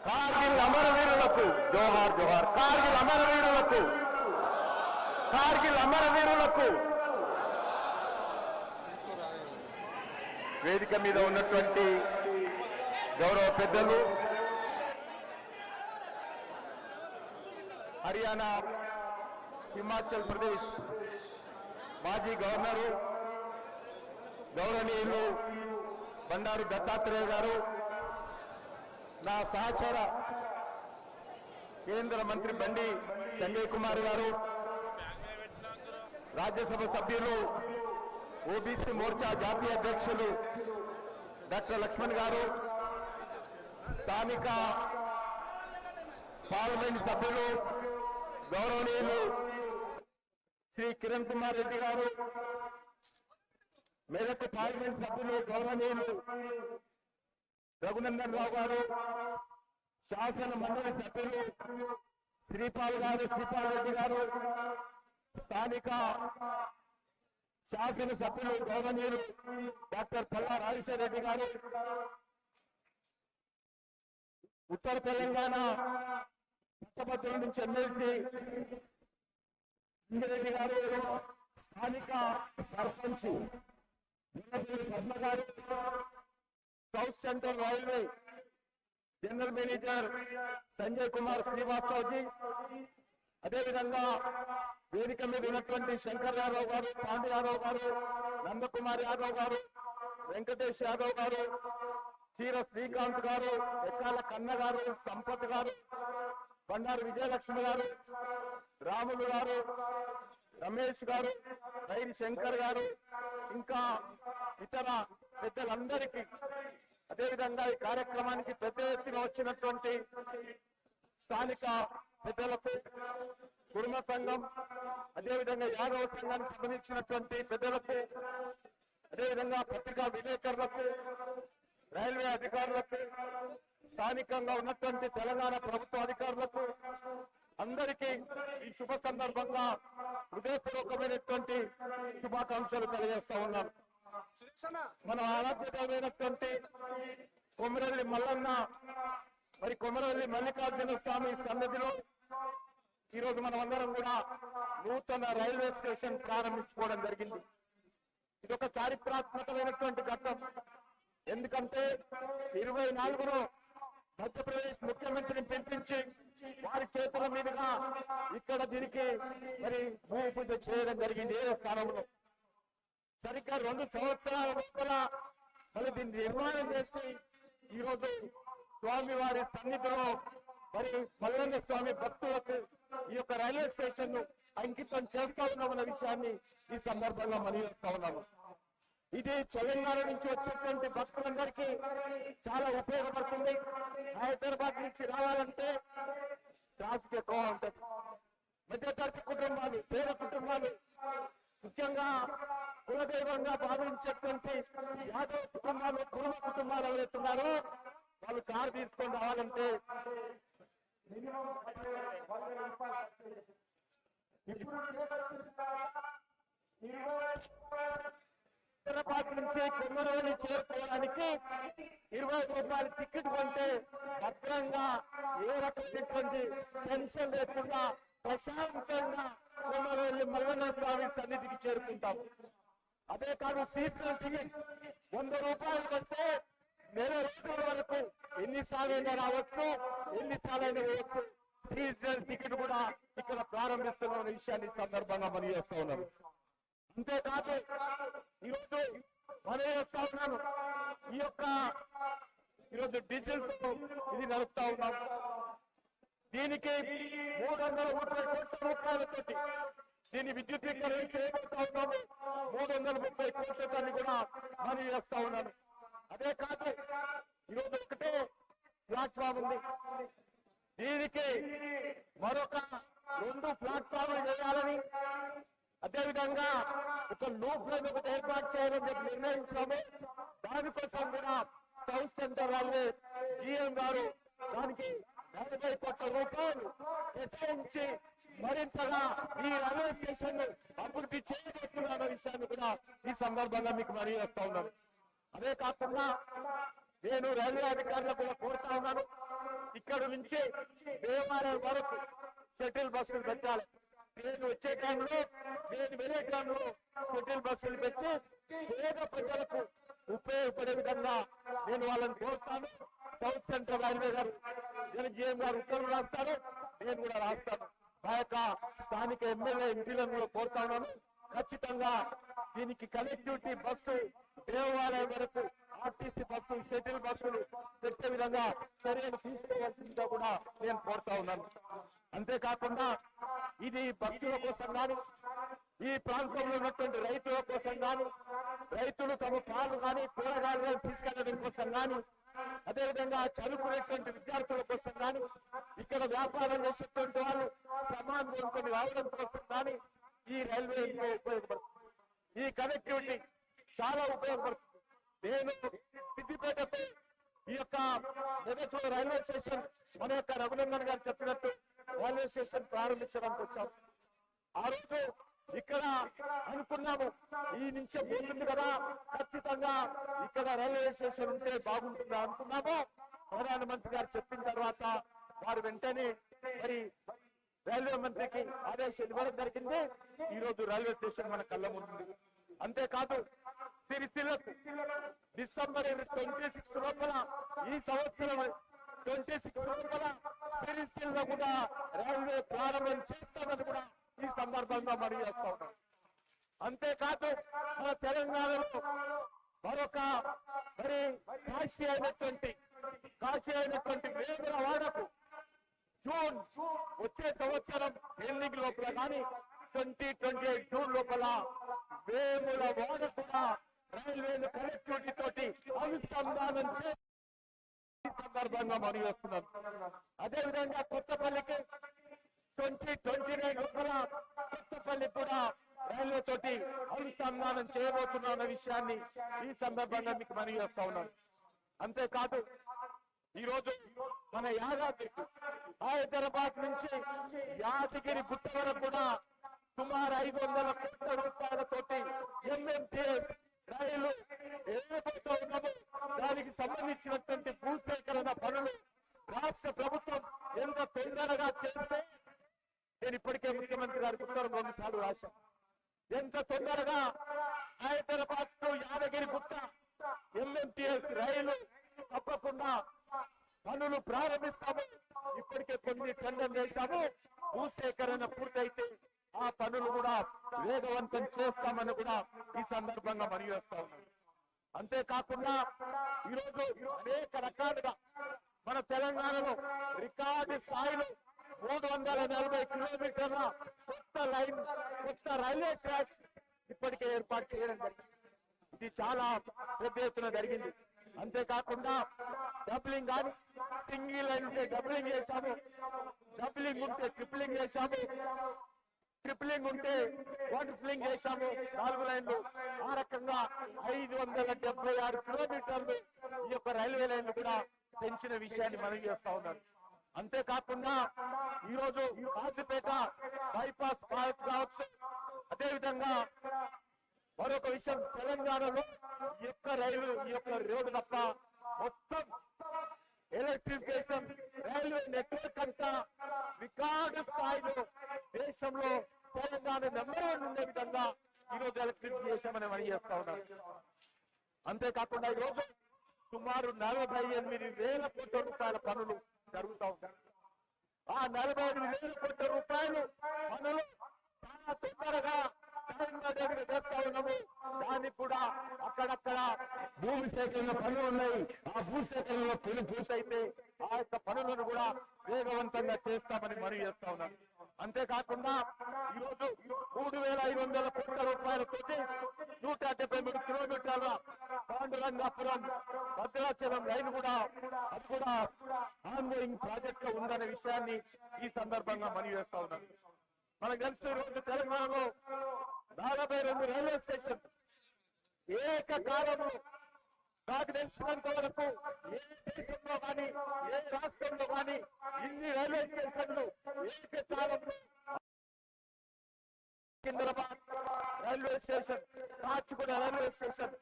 కార్గిల్ అమరవీరులకు జోహార్ జోహార్. కార్గిల్ అమరవీరులకు, కార్గిల్ అమరవీరులకు. వేదిక మీద ఉన్నటువంటి గౌరవ పెద్దలు, హర్యానా, హిమాచల్ ప్రదేశ్ మాజీ గవర్నరు గౌరవనీయులు బండారు దత్తాత్రేయ గారు, నా సహచర కేంద్ర మంత్రి బండి సంజయ్ కుమార్ గారు, రాజ్యసభ సభ్యులు ఓబీసీ మోర్చా జాతీయ అధ్యక్షులు డాక్టర్ లక్ష్మణ్ గారు, స్థానిక పార్లమెంట్ సభ్యులు గౌరవనీయులు శ్రీ కిరణ్ కుమార్ రెడ్డి గారు, మెదక్ పార్లమెంట్ సభ్యులు గౌరవనీయులు రఘునందన్ రావు గారు, శాసన మండలి సభ్యులు శ్రీపాల్ గారు, శ్రీపాల్ రెడ్డి గారు, స్థానిక శాసన సభ్యులు గౌరవనీయులు డాక్టర్ పల్లా రాజశేఖర రెడ్డి గారు, ఉత్తర తెలంగాణ పట్టభద్రుల నుంచి ఎమ్మెల్సీ రెడ్డి గారు, స్థానిక సర్పంచ్ పద్మ గారు, South Central Railway general manager Sanjay Kumar Srivastav ji, అదేవిధంగా వేదిక మీద ఉన్నటువంటి శంకర్ యాదవ్ గారు, పాండు యాదవ్ గారు, నందకుమార్ యాదవ్ గారు, వెంకటేష్ యాదవ్ గారు, చీర శ్రీకాంత్ గారు, ఎక్కాల కన్న గారు, సంపత్ గారు, బండారు విజయలక్ష్మి గారు, రాములు గారు, రమేష్ గారు, రైరి శంకర్ గారు, ఇంకా ఇతర పెద్దలందరికీ, అదేవిధంగా ఈ కార్యక్రమానికి పెద్ద ఎత్తున వచ్చినటువంటి స్థానిక పెద్దలకు, కుటుంబ సంఘం, అదేవిధంగా యాదవ సంఘానికి సంబంధించినటువంటి పెద్దలకు, అదేవిధంగా పత్రికా విలేకరులకు, రైల్వే అధికారులకు, స్థానికంగా ఉన్నటువంటి తెలంగాణ ప్రభుత్వ అధికారులకు అందరికీ ఈ శుభ సందర్భంగా హృదయపూర్వకమైనటువంటి శుభాకాంక్షలు తెలియజేస్తా ఉన్నాను. మన ఆరాధ్యమైనటువంటి కొమరవెల్లి మల్లన్న, మరి కొమరవెల్లి మల్లికార్జున స్వామి సన్నిధిలో ఈరోజు మనం అందరం కూడా నూతన రైల్వే స్టేషన్ ప్రారంభించుకోవడం జరిగింది. ఇది ఒక చారిత్రాత్మకమైనటువంటి ఘట్టం. ఎందుకంటే 24లో మధ్యప్రదేశ్ ముఖ్యమంత్రిని పిలిపించి వారి చేతుల మీదుగా ఇక్కడ దీనికి మరి భూమి పూజ చేయడం జరిగింది. ఏదో స్థానంలో సరిగ్గా 2 సంవత్సరాల లోపల మరి దీన్ని నిర్మాణం చేసి ఈరోజు స్వామి వారి సన్నిధిలో మరి మల్లన్న స్వామి భక్తులకు ఈ యొక్క రైల్వే స్టేషన్ ను అంకితం చేస్తా ఉన్నామన్న విషయాన్ని ఈ సందర్భంగా మనవిస్తా ఉన్నాము. ఇది తెలంగాణ నుంచి వచ్చేటువంటి భక్తులందరికీ చాలా ఉపయోగపడుతుంది. హైదరాబాద్ నుంచి రావాలంటే ట్రాఫిక్ ఎక్కువ ఉంటుంది. మధ్యతరగతి కుటుంబాలు, పేద కుటుంబాలు, ముఖ్యంగా కులదైవంగా భావించేటువంటి యాదవ కుటుంబాలు, కుల కుటుంబాలు ఎవరైతున్నారో వాళ్ళు కారు తీసుకొని రావాలంటే హైదరాబాద్ నుంచి కొమ్మరవెల్లి చేరుకోవడానికి 20 రూపాయల టికెట్ కొంటే భద్రంగా ఏ రకమైనటువంటి టెన్షన్ లేకుండా ప్రశాంతంగా కొమ్మరవెల్లి మల్లన్న స్వామి సన్నిధికి చేరుకుంటాం. అదే కాదు, సీజనల్ టికెట్ 100 రూపాయలు కొంటే నెల రోజుల వరకు ఎన్నిసార్లైనా రావచ్చు, ఎన్నిసార్లైనా వేయవచ్చు. సీజనల్ టికెట్ కూడా ఇక్కడ ప్రారంభిస్తున్న విషయాన్ని సందర్భంగా మనం చేస్తా ఉన్నాను. అంతేకాదు ఈరోజు మనం చేస్తా ఉన్నాను, ఈరోజు డీజిల్ ఇది నడుపుతా ఉన్నాం. దీనికి 330 కోట్ల రూపాయలతోటి దీన్ని విద్యుద్దీకరణ చేయబోతా ఉన్నాము. 330 కోట్లతోని కూడా మనం చేస్తా ఉన్నాను. అదే కాదు, ఈరోజు ఒకటే ప్లాట్ఫామ్ ఉంది. దీనికి మరొక 2 ప్లాట్ఫామ్లు చేయాలని, అదేవిధంగా ఒక లూప్ లైన్ ఒకటి ఏర్పాటు చేయాలని చెప్పి నిర్ణయించాము. దానికోసం కూడా సౌత్ సెంట్రల్ రైల్వే జీఎం గారు దానికి 40 కోట్ల రూపాయలు కేటాయించి మరింతగా ఈ రైల్వే స్టేషన్ అభివృద్ధి చేయబోతున్న విషయాన్ని కూడా ఈ సందర్భంగా మీకు మరీ చేస్తా ఉన్నాను. అదే కాకుండా నేను రైల్వే అధికారులకు కూడా కోరుతా ఉన్నాను, ఇక్కడ నుంచి దేవాలయం వరకు షటిల్ బస్సులు పెట్టాలి. నేను వచ్చే టైంలో, నేను వెళ్ళే టైంలో షటిల్ బస్సులు పెట్టి పేద ప్రజలకు ఉపయోగపడే విధంగా నేను వాళ్ళని కోరుతాను. సౌత్ సెంట్రల్ రైల్వే గారు జీఎం గారు ఉత్తర్వులు రాస్తారు, నేను కూడా రాస్తాను. మా యొక్క స్థానిక ఎమ్మెల్యే ఎంపీలను కూడా కోరుతా ఉన్నాను. ఖచ్చితంగా దీనికి కనెక్టివిటీ బస్సు దేవాలయం వరకు ఆర్టీసీ బస్సు షటిల్ బస్సులు పెట్టే విధంగా చర్యలు తీసుకోవాల్సిందిగా కూడా నేను కోరుతా ఉన్నాను. అంతేకాకుండా ఇది భక్తుల కోసం కానీ, ఈ ప్రాంతంలో ఉన్నటువంటి రైతుల కోసం కానీ, రైతులు తమ పాలు కానీ కూరగాయలు తీసుకెళ్లడం కోసం కానీ, అదేవిధంగా చదువుకునేటువంటి విద్యార్థుల కోసం కానీ, ఇక్కడ వ్యాపారం చేసేటువంటి వాళ్ళు సమాన్ కొనుక్కొని రావడం కోసం కానీ ఈ రైల్వే ఉపయోగపడుతుంది. ఈ కనెక్టివిటీ చాలా ఉపయోగపడుతుంది. నేను సిద్దిపేటతో ఈ యొక్క మొదట్లో రైల్వే స్టేషన్ మన యొక్క రఘునందన్ గారు చెప్పినట్టు రైల్వే స్టేషన్ ప్రారంభించడానికి వచ్చాం. ఆ రోజు ఇక్కడ అనుకున్నాము ఈ నుంచి పోతుంది కదా, ఖచ్చితంగా ఇక్కడ రైల్వే స్టేషన్ ఉంటే బాగుంటుందా అనుకున్నాము. ప్రధానమంత్రి గారు చెప్పిన తర్వాత వారు వెంటనే మరి రైల్వే మంత్రికి ఆదేశాలు ఇవ్వడం జరిగింది. ఈ రోజు రైల్వే స్టేషన్ మన కళ్ళ ముందు. అంతేకాదు సిరిసిల్లకు డిసెంబర్ 26 లోపల, ఈ సంవత్సరం 26 లోపల సిరిసిల్ల కూడా రైల్వే ప్రారంభం చేస్తామని కూడా ఈ సందర్భంగా మనం చేస్తా ఉన్నాం. అంతేకాదు మన తెలంగాణలో మరొక మరి కాశీ అయినటువంటి వేములవాడకు జూన్ వచ్చే సంవత్సరం ఎండింగ్ లోపల కానీ 2028 జూన్ లోపల వేములవాడ కూడా రైల్వేలు కనెక్టివిటీ తోటి అనుసంధానం చేసి సందర్భంగా మనం చేస్తున్నాం. అదేవిధంగా కొత్తపల్లికి 2029 లోపల కొత్తపల్లి కూడా రైల్వే తోటి అనుసంధానం చేయబోతున్నా అన్న విషయాన్ని ఈ సందర్భంగా మీకు మనం చేస్తా ఉన్నాను. అంతేకాదు ఈ రోజు మన యాదాద్రి హైదరాబాద్ నుంచి యాదగిరి గుట్ట వరకు కూడా సుమారు 500 కోట్ల రూపాయలతోటి ఎంఎంటీఎస్ రైలు ఏదైతే ఉన్నామో దానికి సంబంధించినటువంటి భూసేకరణ పనులు రాష్ట్ర ప్రభుత్వం ఎంత తొందరగా చేస్తే, నేను ఇప్పటికే ముఖ్యమంత్రి గారికి ఉత్తరం 2 సార్లు రాశాను. ఎంత తొందరగా హైదరాబాద్ టు యాదగిరి గుట్ట ఎంఎంటీఎస్ రైలు తప్పకుండా పనులు ప్రారంభిస్తాము. ఇప్పటికే కొన్ని టెండర్లు వేశాము. భూసేకరణ పూర్తయితే ఆ పనులు కూడా వేగవంతం చేస్తామని కూడా ఈ సందర్భంగా మనవి చేస్తా ఉన్నాను. అంతేకాకుండా ఈరోజు అనేక రకాలుగా మన తెలంగాణలో రికార్డు స్థాయిలో 340 కిలోమీటర్ల కొత్త రైల్వే ట్రాక్స్ ఇప్పటికే ఏర్పాటు చేయడం జరిగింది. ఇది చాలా పెద్ద ఎత్తున జరిగింది. అంతేకాకుండా డబ్లింగ్ కానీ, సింగిల్ లైన్ ఉంటే డబ్లింగ్ చేశాము, డబ్లింగ్ ఉంటే ట్రిప్లింగ్ చేశాము, ట్రిప్లింగ్ ఉంటే క్వాడ్రుప్లింగ్ చేశాము, 4 లైన్లు. ఆ రకంగా 576 కిలోమీటర్లు ఈ యొక్క రైల్వే లైన్లు కూడా పెంచిన విషయాన్ని మనం చేస్తా ఉన్నాం. అంతేకాకుండా ఈరోజు కాశీపేట బైపాస్ ప్రాజెక్ట్ కావచ్చు, అదేవిధంగా మరొక విషయం తెలంగాణలో ఈ యొక్క రోడ్డు తప్ప మొత్తం ఎలక్ట్రిఫికేషన్ రైల్వే నెట్వర్క్ అంతా రికార్డు స్థాయిలో దేశంలో తెలంగాణ నెంబర్ 1 ఉండే విధంగా ఈరోజు ఎలక్ట్రిఫికేషన్ అని మనం చేస్తా ఉన్నాం. అంతేకాకుండా ఈరోజు సుమారు 48,000 కోట్ల రూపాయల పనులు జరుగుతూ ఉంటాయి. ఆ 48,000 కోట్ల రూపాయలు పనులు చాలా తొందరగా చేస్తా ఉన్నాము. దానికి కూడా అక్కడక్కడ భూమి సేకరణ పనులు ఉన్నాయి. ఆ భూమి సేకరణలో పూర్తయితే ఆ యొక్క పనులను కూడా వేగవంతంగా చేస్తామని మనవి చేస్తా ఉన్నాను. అంతేకాకుండా ఈరోజు 3,500 కోట్ల రూపాయలతో 173 కిలోమీటర్ల పాండురంగాపురం భద్రాచలం లైన్ కూడా అది కూడా ఆన్గోయింగ్ ప్రాజెక్ట్ గా ఉందనే విషయాన్ని ఈ సందర్భంగా మనవి చేస్తా ఉన్నాను. మనకు తెలుసు రోజు తెలంగాణలో 42 రైల్వే స్టేషన్ ఏకకాలంలో నాకు తెలిసినంత వరకు ఏ దేశంలో కానీ ఏ రాష్ట్రంలో కానీ ఇన్ని రైల్వే స్టేషన్లు ఏకకాలంలో Secunderabad railway station, Kacheguda railway station,